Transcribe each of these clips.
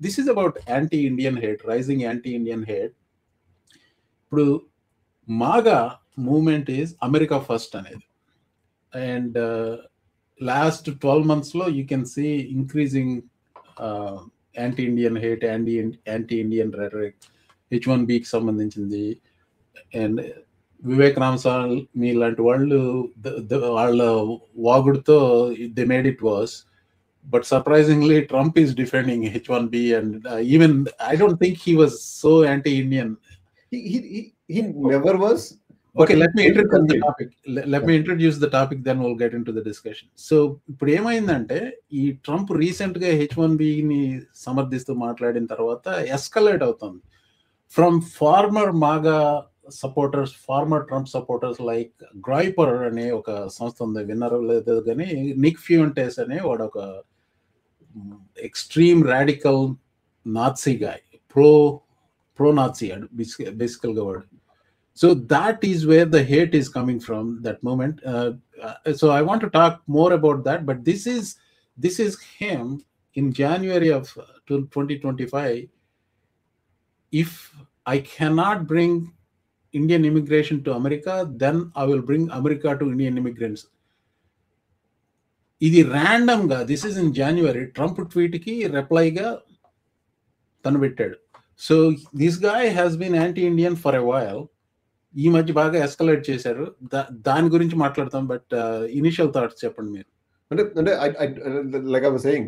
This is about anti Indian hate, rising anti Indian hate. ఇప్పుడు MAGA movement is America first అనేది, and last 12 months లో you can see increasing anti Indian hate, anti Indian rhetoric, H1Bకి సంబంధించింది. And Vivek Ramaswamy లాంటి వాళ్ళు వాళ్ళ వాగుడుతో they made it worse. But surprisingly, Trump is defending H1B, and even I don't think he was so anti-Indian. He never was. Okay, let me introduce the topic. Let me introduce the topic, then we'll get into the discussion. So, ఇప్పుడు ఏమైందంటే ఈ Trump recent గా H1Bని సమర్థిస్తూ మాట్లాడిన తర్వాత escalate అవుతుంది. From former MAGA supporters, former Trump supporters like groyper అనే ఒక సంస్థ ఉంది, విన్నర్ లేదు కానీ, నిక్ ఫ్యూంటెస్ అనే వాడు ఒక extreme radical Nazi guy, pro Nazi basically word. So that is where the hate is coming from, that moment. So I want to talk more about that, but this is him in January of 2025. If I cannot bring Indian immigration to America, then I will bring America to Indian immigrants. ఇది random గా, this is in January, Trump tweet కి రిప్లైగా తను పెట్టాడు. So this guy has been anti Indian for a while. ఈ మధ్య బాగా escalate చేశారు, దాని గురించి మాట్లాడతాం. బట్ ఇనిషియల్ థాట్స్ చెప్పండి మీరు. అంటే like I was saying,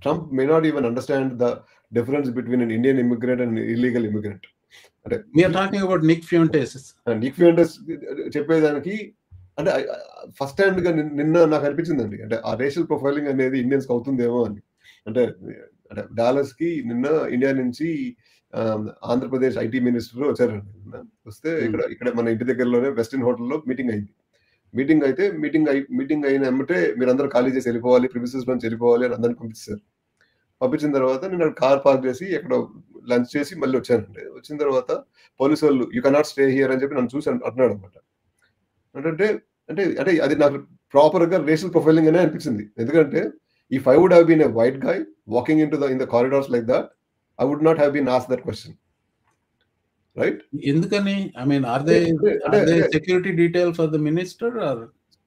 Trump may not even understand the difference between an Indian immigrant and an illegal immigrant. అంటే we are talking about Nick Fuentes. Nick Fuentes చెప్పేదానికి అంటే ఫస్ట్ హ్యాండ్ గా నిన్న నాకు అనిపించిందండి, అంటే ఆ రేషియల్ ప్రొఫైలింగ్ అనేది ఇండియన్స్ కి అవుతుందేమో అని. అంటే డాలస్ కి నిన్న ఇండియా నుంచి ఆంధ్రప్రదేశ్ ఐటీ మినిస్టర్ వచ్చారండి. వస్తే ఇక్కడ మన ఇంటి దగ్గరలోనే వెస్టిన్ హోటల్లో మీటింగ్ అయింది. మీటింగ్ అయిన వెంబటే మీరందరూ ఖాళీ చేసి వెళ్ళిపోవాలి, ప్రిమిసెస్ నుంచి వెళ్ళిపోవాలి అని అందరిని పంపించారు. పంపించిన తర్వాత నేను కార్ పార్క్ చేసి ఎక్కడ లంచ్ చేసి మళ్ళీ వచ్చానండి. వచ్చిన తర్వాత పోలీసు వాళ్ళు యూ కెనాట్ స్టే హియర్ అని చెప్పి నన్ను చూసి అంటున్నాడు అనమాట. అంటే అంటే అంటే అది నాకు ప్రాపర్ గా రేషియల్ ప్రొఫైలింగ్ అనే అనిపించింది. ఎందుకంటే if I would have been a white guy walking in the corridors like that, I would not have been asked that question, right? ఎందుకని? I mean are they security detail for the minister or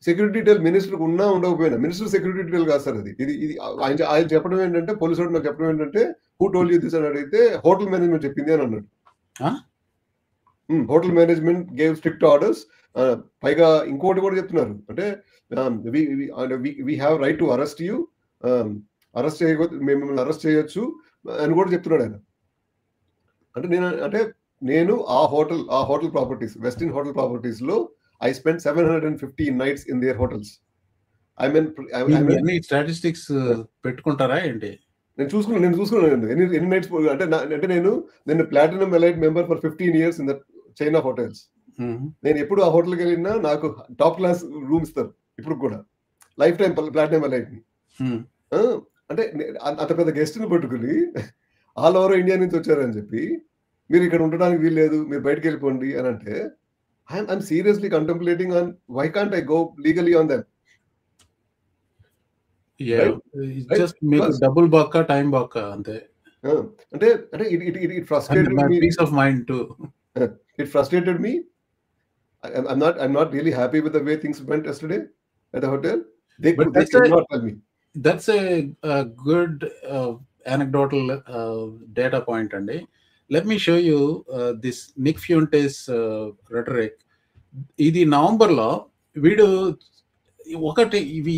security detail minister ఉన్నా ఉండకపోయినా, minister security detail కాదు sir అది. ఇది ఆయన చెప్పడం ఏంటంటే, police వాడు నాకు చెప్పడం ఏంటంటే, హూ టోల్డ్ యూ దిస్ అని అడిగితే హోటల్ మేనేజ్మెంట్ చెప్పింది అని అన్నాడు. Hotel management gave strict orders. పైగా ఇంకోటి కూడా చెప్తున్నారు, అంటే we have right to arrest you, మిమ్మల్ని అరెస్ట్ చేయొచ్చు అని కూడా చెప్తున్నాడు ఆయన. అంటే నేను ఆ hotel properties, Westin hotel properties లో I spent 750 nights in their hotels. I mean statistics పెట్టుకుంటారా ఏంటి? నేను చూసుకున్నాను ఎన్ని నైట్స్. అంటే నేను platinum elite member for 15 years in the chain of hotels. నేను ఎప్పుడు ఆ హోటల్కి వెళ్ళినా నాకు టాప్ క్లాస్ రూమ్ ఇస్తారు ఇప్పుడు కూడా, లైఫ్ టైం ప్లాటినం ఎలైట్ ని. అంటే అంత పెద్ద గెస్ట్ ని పట్టుకుని ఆల్ ఓవర్ ఇండియా నుంచి వచ్చారని చెప్పి మీరు ఇక్కడ ఉండడానికి వీల్లేదు, మీరు బయటకు వెళ్ళిపోండి అని అంటే, I'm seriously contemplating on why can't I go legally on them? Yeah, right? Just make a double baka, time baka ante. Ante it frustrated me. Peace of mind too. It frustrated me. I'm not really happy with the way things went yesterday at the hotel. They could not tell me. That's a good anecdotal data point andi. Let me show you this Nick Fuentes rhetoric. ఇది నవంబర్లో వీడు ఒకటి, ఇవి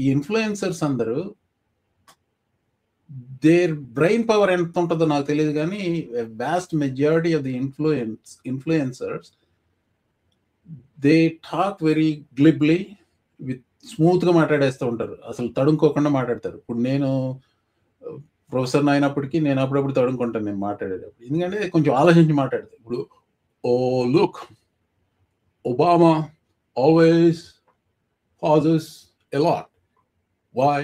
ఈ influencers అందరూ there brain power ఎంత ఉంటుందో నాకు తెలియదు కానీ vast majority of the influencers they talk very glibly, with smooth గా మాట్లాడేస్తూ ఉంటారు, అసలు తడుముకోకుండా మాట్లాడతారు. ఇప్పుడు నేను ప్రొఫెసర్ అయినప్పటికీ నేను అప్పుడప్పుడు తడుముకుంటాను నేను మాట్లాడేటప్పుడు, ఎందుకంటే కొంచెం ఆలోచించి మాట్లాడతాను. ఇప్పుడు look, Obama always pauses a lot. Why?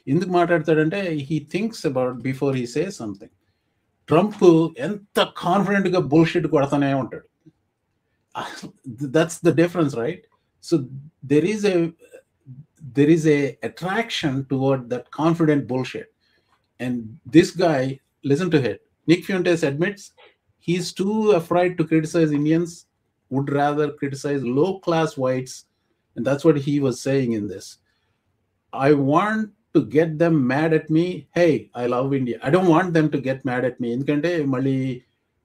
ఎందుకు మాట్లాడతాడంటే he thinks about before he says something. Trump ఎంత కాన్ఫిడెంట్ గా బుల్షిట్ కొడతానే ఉంటాడు. That's the difference, right? So there is a attraction toward that confident bullshit. And this guy, listen to it. Nick Fuentes admits he's too afraid to criticize Indians, would rather criticize low-class whites. And that's what he was saying in this. I want to get them mad at me. Hey, I love India. I don't want them to get mad at me. ఎందుకంటే మళ్ళీ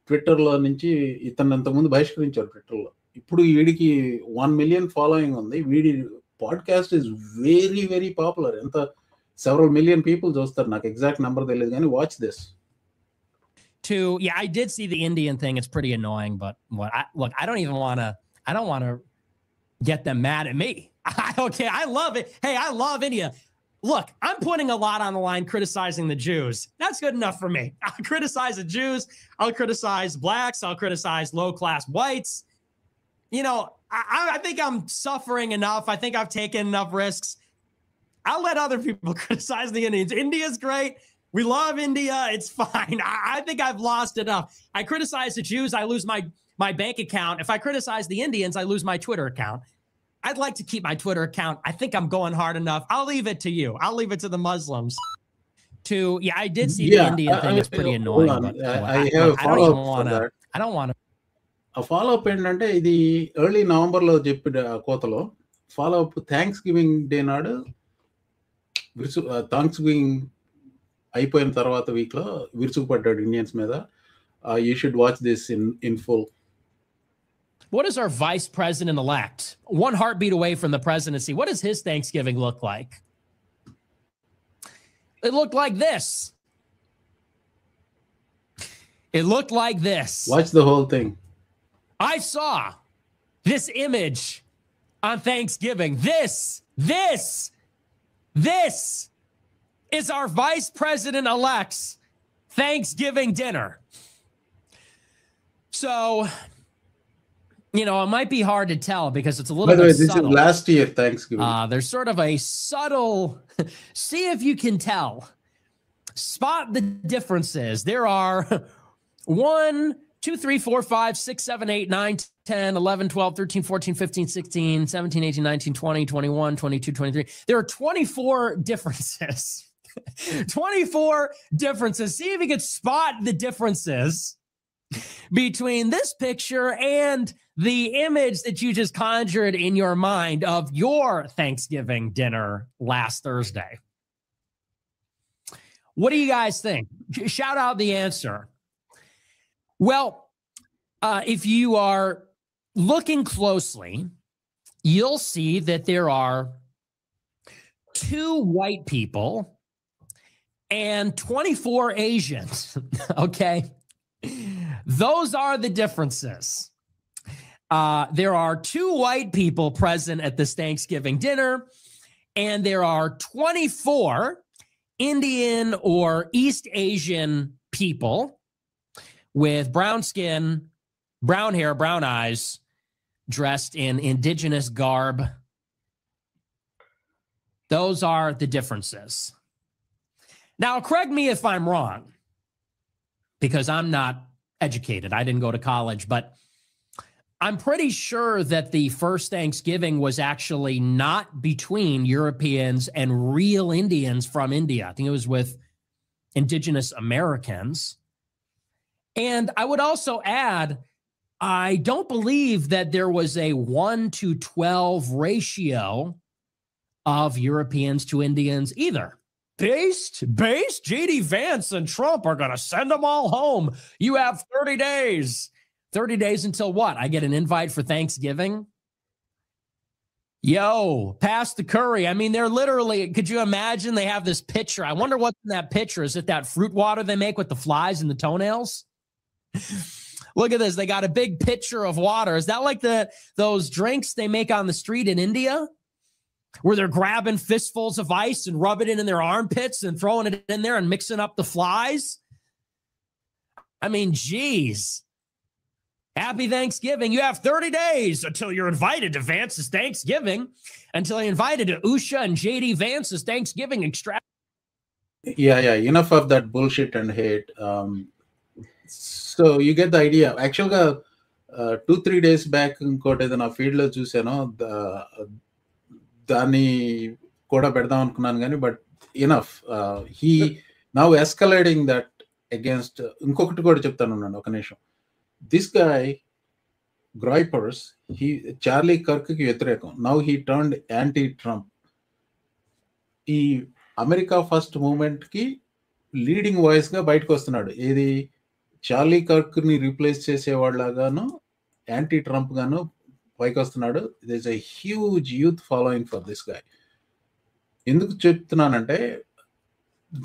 ట్విట్టర్లో నుంచి ఇతను అంతకుముందు బహిష్కరించారు ట్విట్టర్లో. ఇప్పుడు వీడికి 1 million following ఉంది. వీడి podcast is very very popular. ఎంత several million people చూస్తారు. నాకు ఎగ్జాక్ట్ నెంబర్ తెలియదు కానీ watch this. Yeah, I did see the Indian thing. It's pretty annoying, but look, I don't want to get them mad at me. Okay, I love it. Hey, I love India. Look, I'm putting a lot on the line criticizing the Jews. That's good enough for me. I'll criticize the Jews. I'll criticize blacks. I'll criticize low-class whites. You know, I think I'm suffering enough. I think I've taken enough risks. I'll let other people criticize the Indians. India's great. We love India. It's fine. I think I've lost enough. I criticize the Jews. I lose my bank account. If I criticize the Indians, I lose my Twitter account. I'd like to keep my Twitter account. I think I'm going hard enough. I'll leave it to you. I'll leave it to the Muslims. Yeah, I did see the Indian thing. It's pretty annoying. But, I have a follow-up for that. I don't want to. A follow-up ఏంటంటే ఇది early నవంబర్లో చెప్పిన కోతలో follow up thanks giving day నాడు thanks giving అయిపోయిన తర్వాత వీక్లో విరుచుకుపడ్డాడు Indians మీద. You should watch this in full. What is our vice president-elect? One heartbeat away from the presidency. What does his Thanksgiving look like? It looked like this. It looked like this. Watch the whole thing. I saw this image on Thanksgiving. This is our vice president-elect's Thanksgiving dinner. So, you know, it might be hard to tell because it's a little bit subtle. By the way, this is last year Thanksgiving. There's sort of a subtle, see if you can tell. Spot the differences. There are 1, 2, 3, 4, 5, 6, 7, 8, 9, 10, 11, 12, 13, 14, 15, 16, 17, 18, 19, 20, 21, 22, 23. There are 24 differences. 24 differences. See if you can spot the differences between this picture and the image that you just conjured in your mind of your Thanksgiving dinner last Thursday. What do you guys think? Shout out the answer. Well, if you are looking closely, you'll see that there are 2 white people and 24 Asians. Okay. Those are the differences. There are 2 white people present at this Thanksgiving dinner, and there are 24 Indian or East Asian people with brown skin, brown hair, brown eyes, dressed in indigenous garb. Those are the differences. Now, correct me if I'm wrong, because I'm not educated. I didn't go to college, but I'm pretty sure that the first Thanksgiving was actually not between Europeans and real Indians from India. I think it was with indigenous Americans. And I would also add, I don't believe that there was a 1-to-12 ratio of Europeans to Indians either. Based, J.D. Vance and Trump are going to send them all home. You have 30 days. 30 days until what? I get an invite for Thanksgiving? Yo, pass the curry. I mean, they're literally, could you imagine they have this pitcher? I wonder what's in that pitcher. Is it that fruit water they make with the flies and the toenails? Look at this. They got a big pitcher of water. Is that like those drinks they make on the street in India? Where they're grabbing fistfuls of ice and rubbing it in their armpits and throwing it in there and mixing up the flies? I mean, geez. Happy Thanksgiving. You have 30 days until you're invited to Vance's Thanksgiving, until you're invited to Usha and J.D. Vance's Thanksgiving extra. Yeah. Enough of that bullshit and hate. So you get the idea. Actually, 2-3 days back, ఇంకోటి ఏదో నా ఫీల్డ్లో చూసాను. దాన్ని కూడా పెడదాం అనుకున్నాను కానీ but enough. Now escalating that against ఇంకొకటి కూడా చెప్తాను ఒక నిమిషం. దిస్ గాయ్ గ్రాయిపర్స్ చార్లీ కర్క్ కి వ్యతిరేకం. Now he turned anti Trump. ఈ అమెరికా ఫస్ట్ మూవ్మెంట్ కి లీడింగ్ వాయిస్ గా బయటకు వస్తున్నాడు. ఏది చార్లీ కర్క్ ని రీప్లేస్ చేసేవాళ్ళగాను యాంటీ ట్రంప్ గాను పైకి వస్తున్నాడు. This a huge youth following for this guy. ఎందుకు చెప్తున్నానంటే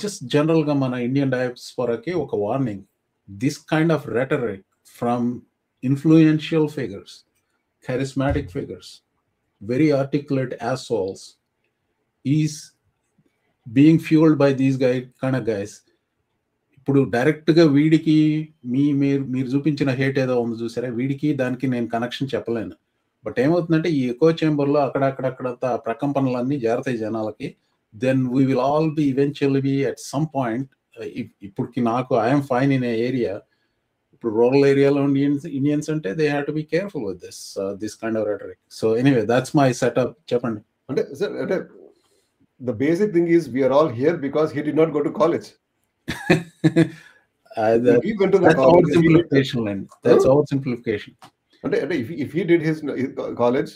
జస్ట్ జనరల్ గా మన ఇండియన్ డయాస్పోరాకి ఒక warning. This kind of rhetoric from influential figures, charismatic figures, very articulate assholes is being fueled by these kind of guys. ఇప్పుడు direct గా వీడికి మీరు చూపించిన హేట్ ఏదో ఉంది చూసారా, వీడికి దానికి నేను కనెక్షన్ చెప్పలేను. బట్ ఏమవుతుందంటే ఈ ఎకో చేంబర్ లో అక్కడంతా ప్రకంపనలన్నీ జారుతాయి జనాలకి. Then we will all be eventually be at some point. ఇప్పటికి నాకు I'm fine in area. Rural ఏరియాలో ఇండియన్స్ అంటే they have to be careful with this kind of rhetoric. So anyway that's my setup. చెప్పండి. అంటే sir, అంటే the basic thing is we are all here because he did not go to college. అంటే if he did his college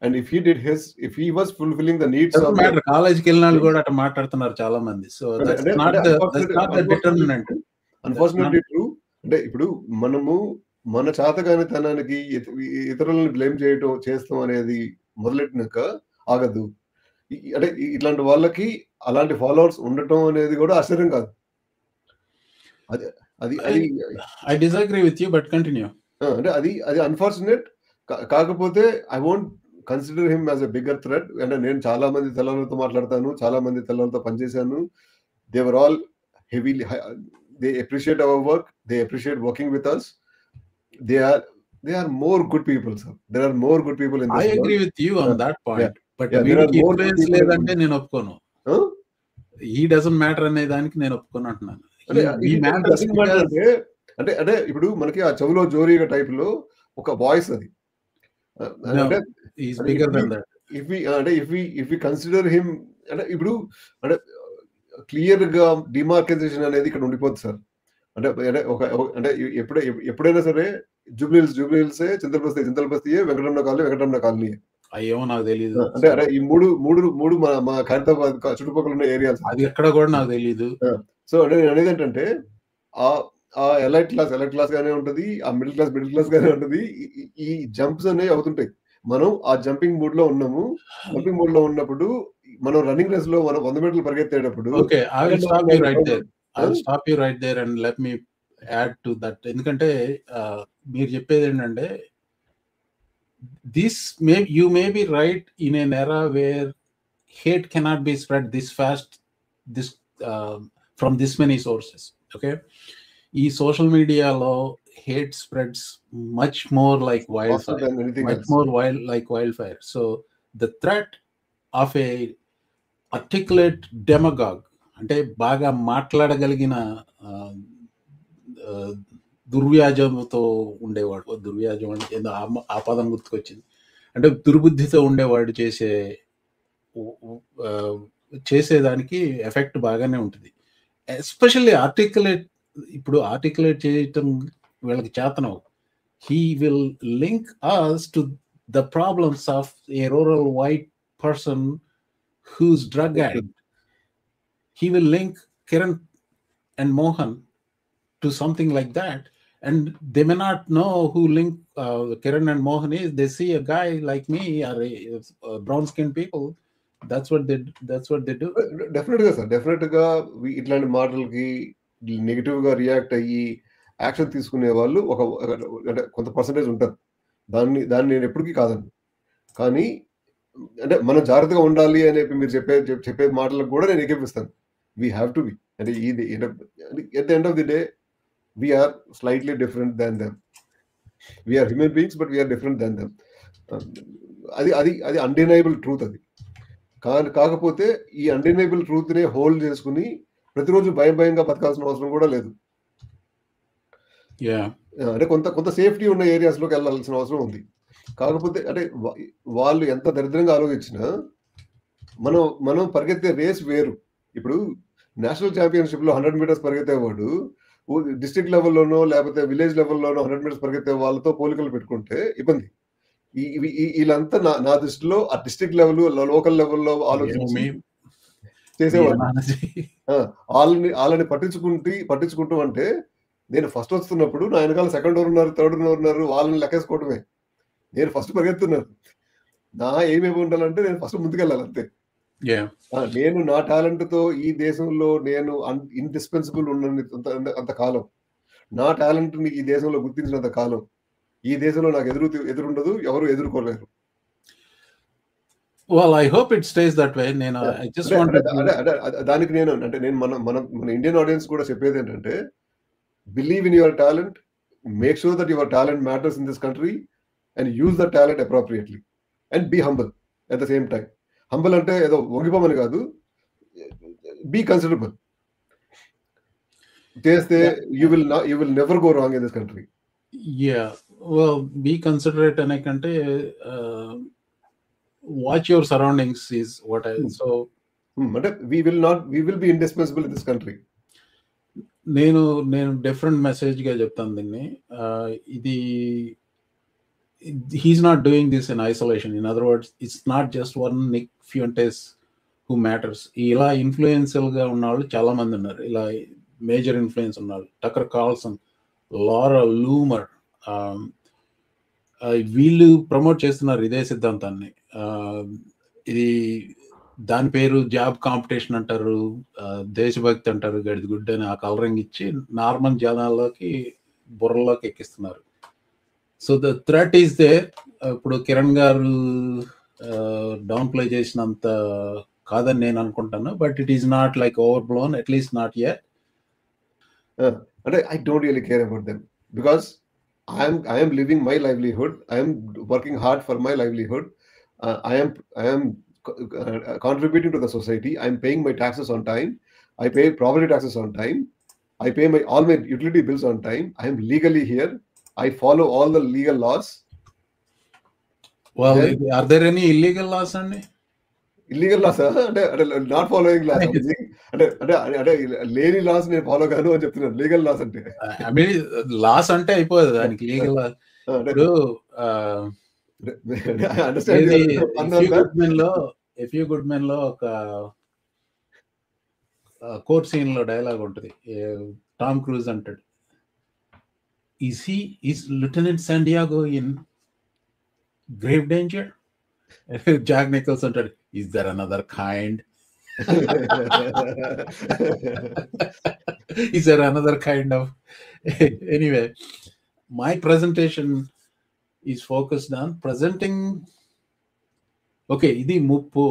and if he was fulfilling the needs of కాలేజ్కి వెళ్ళిన కూడా అట్లా మాట్లాడుతున్నారు చాలా మంది. So that's not the determinant. Unfortunately true. అంటే ఇప్పుడు మనము మన చాతగానితనానికి ఇతరులను బ్లేమ్ చేస్తాం అనేది మొదలెట్టినాక ఆగదు. అంటే ఇట్లాంటి వాళ్ళకి అలాంటి ఫాలోవర్స్ ఉండటం అనేది కూడా ఆశ్చర్యం కాదు. అది I disagree with you, but continue. అంటే అది అన్ఫార్చునేట్. కాకపోతే I won't consider him as a bigger threat. అంటే నేను చాలా మంది తెల్లవాళ్ళతో మాట్లాడతాను, చాలా మంది తెల్లవాళ్ళతో పనిచేశాను. They were all heavily, they appreciate our work, they appreciate working with us. They are more good people, sir. There are more good people in this I agree world. with you on that point. Yeah. But there are more influence ledante nenu opkono. He doesn't matter ane daniki nenu opkono antunnanu. He matters అంటే ఇప్పుడు మనకి ఆ చెవులో జోరీగా type లో ఒక voice అది. అంటే he is bigger than that. if we consider him, అంటే ఇప్పుడు అంటే క్లియర్ గా డిమార్కైజేషన్ అనేది ఇక్కడ ఉండిపోతుంది సార్. అంటే అంటే ఎప్పుడైనా సరే జూబ్లీహిల్స్ చింతలపస్తి వెంకటరమణ కాలనీ అయ్యో నాకు తెలియదు. అంటే ఈ మూడు మా ఖైరతాబాద్ చుట్టుపక్కల ఉన్న ఏరియాస్, అది ఎక్కడ కూడా నాకు తెలియదు. సో అంటే నేను అనేది ఏంటంటే ఆ ఎలైట్ క్లాస్ గానే ఉంటది, ఆ మిడిల్ క్లాస్ గానే ఉంటది. ఈ జంప్స్ అనేవి అవుతుంటాయి. మనం ఆ జంపింగ్ మూడ్ లో ఉన్నాము. జంపింగ్ మూడ్ లో ఉన్నప్పుడు మనం రన్నింగ్ రేస్ లో మనం 100 మీటర్లు పరిగెత్తేటప్పుడు okay, I will stop you right there and let me add to that. ఎందుకంటే మీరు చెప్పేది ఏంటంటే you may be right in an era where hate cannot be spread this fast from this many sources. Okay, ఈ social మీడియాలో hate spreads much more like wildfire, wildfire. So the threat of a articulate demagogue, అంటే బాగా మాట్లాడగలిగిన దుర్వ్యాజంతో ఉండేవాడు. దుర్వ్యాజం అంటే ఏదో ఆ పదం గుర్తుకొచ్చింది. అంటే దుర్బుద్ధితో ఉండేవాడు చేసేదానికి ఎఫెక్ట్ బాగానే ఉంటుంది. ఎస్పెషల్లీ ఆర్టికులేట్ చేయటం వీళ్ళకి చేతనం. He will link us to the problems of a rural white person who's drug addict. He will link Kiran and Mohan to something like that, and they may not know who link Kiran and Mohan is. They see a guy like me or a brown skinned people. That's what they do. Definitely గా ఇట్లాంటి మాటలకి negative గా react అయ్యి action తీసుకునే వాళ్ళు అంటే కొంత percentage ఉంటారు. దాన్ని నేను ఎప్పటికీ కాదండి. కానీ అంటే మనం జాగ్రత్తగా ఉండాలి అని మీరు చెప్పే మాటలకు కూడా నేను ఏకీపిస్తాను. We have to be. అంటే ఇది at the end of the day we are slightly different than them. We are human beings, but we are different than them. అది undeniable truth. అది కాకపోతే ఈ undeniable truth నే హోల్డ్ చేసుకుని ప్రతిరోజు భయంగా బతకాల్సిన అవసరం కూడా లేదు. అంటే కొంత సేఫ్టీ ఉన్న ఏరియాస్ లోకి వెళ్ళాల్సిన అవసరం ఉంది. కాకపోతే అంటే వాళ్ళు ఎంత దరిద్రంగా ఆలోచించినా మనం పరిగెత్తే రేస్ వేరు. ఇప్పుడు నేషనల్ ఛాంపియన్షిప్ లో 100 మీటర్స్ పరిగెత్తేవాడు డిస్ట్రిక్ట్ లెవెల్లోనో లేకపోతే విలేజ్ లెవెల్లోనో 100 మీటర్స్ పరిగెత్తే వాళ్ళతో పోలికలు పెట్టుకుంటే ఇబ్బంది. వీళ్ళంతా నా దృష్టిలో ఆ డిస్ట్రిక్ట్ లెవెల్ లోకల్ లెవెల్లో ఆలోచించి చేసేవాళ్ళు. వాళ్ళని పట్టించుకుంటూ అంటే నేను ఫస్ట్ వస్తున్నప్పుడు నా వెనకాల సెకండ్ ఉన్నారు, థర్డ్ ఉన్నారు, వాళ్ళని లెక్కేసుకోవడమే. నేను ఫస్ట్ పరిగెత్తున్నాను. నా ఏమేమి ఉండాలంటే నేను ఫస్ట్ ముందుకెళ్ళాలి అంతే. నేను నా టాలెంట్ తో ఈ దేశంలో నేను ఇండిస్పెన్సిబుల్ అంత కాలం, నా టాలెంట్ ని ఈ దేశంలో గుర్తించినంత కాలం ఈ దేశంలో నాకు ఎదురుండదు, ఎవరు ఎదుర్కోలేరు. Well, I hope it stays that way. I just wanted దానికి నేను మన ఇండియన్ ఆడియన్స్ కూడా చెప్పేది ఏంటంటే, believe in your talent, make sure that your talent matters in this country and use the talent appropriately and be humble at the same time. Humble అంటే ఏదో వంగిపోమని కాదు, బీ కన్సిడరబుల్. చేస్తే you will never go wrong in this country. Well, be considerate anekante watch your surroundings is what I so అంటే we will be indispensable in this country. నేను different message గా చెప్తాను దీన్ని. ఇది he's not doing this in isolation. In other words, it's not just one Nick Fuentes who matters. ఇలా influential గా ఉన్నవాళ్ళు చాలా మంది ఉన్నారు, ఇలా మేజర్ ఇన్ఫ్లుయెన్స్ ఉన్నారు. టక్కర్ కార్ల్సన్, లారా లూమర్, వీళ్ళు ప్రమోట్ చేస్తున్నారు ఇదే సిద్ధాంతాన్ని. ఇది దాని పేరు జాబ్ కాంపిటీషన్ అంటారు, దేశభక్తి అంటారు, గడిది గుడ్డ అని ఆ కలరింగ్ ఇచ్చి నార్మల్ జనాల్లోకి బుర్రలోకి ఎక్కిస్తున్నారు. So the threat is there. ఇప్పుడు కిరణ్ గారు డౌన్ ప్లే చేసినంత కాదని నేను అనుకుంటాను, but it is not like overblown, at least not yet. అంటే I don't really care about them because I am living my livelihood. I am working hard for my livelihood. I am contributing to the society. I am paying my taxes on time. I pay property taxes on time. I pay all my utility bills on time. I am legally here. I follow all the legal laws. Well, are there any illegal laws అండి? Illegal loss అంటే not following loss అంటే లేని loss నేను follow కాదు అని చెప్తున్నాను. Legal laws అంటే loss అంటే అయిపోదు, దానికి లీగల్ లాస్. ఇప్పుడు ఇఫ్ యూ గుడ్ మెన్ లో ఒక కోర్ట్ సీన్ లో డైలాగ్ ఉంటుంది, టామ్ క్రూజ్ అంటాడు, is lieutenant San Diego in grave danger? Jack Nicholls అంటాడు, is there another kind? Is there another kind of anyway, my presentation is focused on presenting okay, ఇది ముప్పు,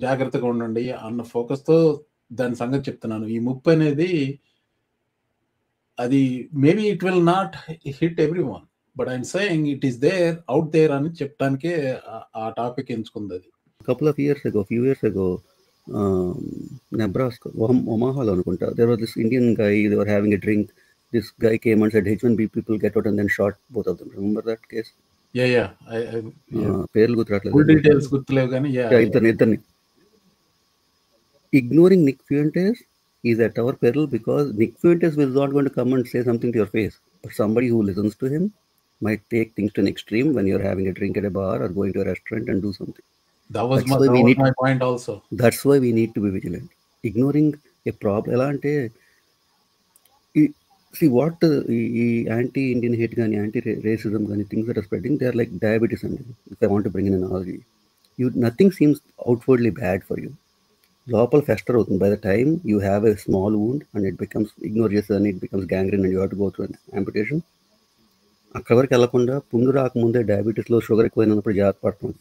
జాగ్రత్తగా ఉండండి అన్న ఫోకస్ తో దాని సంగతి చెప్తున్నాను. ఈ ముప్పు అనేది అది maybe it will not hit everyone, but I'm saying it is there, out there అని చెప్పడానికే ఆ టాపిక్ ఎంచుకుంది. అది few years ago, Nebraska, Omaha anukunta, there was this Indian guy, they were having a drink. This guy came and said H1B people get out and then shot both of them. Remember that case? Yeah. Perlu gutraatledu, full details gurtulevu gani iddani ignoring Nick Fuentes is at our peril, because Nick Fuentes is not going to come and say something to your face, but somebody who listens to him might take things to an extreme when you're having a drink at a bar or going to a restaurant and do something. That was my point also. That's why we need to be vigilant. Ignoring a problem ela ante, see what anti-Indian hate gani, anti-racism gani, things that are spreading, they are like diabetes. And if I want to bring in an analogy, nothing seems outwardly bad for you. Lopal fester avutundi. By the time you have a small wound and it becomes ignorance and it becomes gangrene and you have to go through an amputation, అక్కడ వరకు వెళ్ళకుండా పుండు రాకముందే డయాబెటీస్లో sugar ఎక్కువైనప్పుడు జాగ్రత్త పడుతుంది.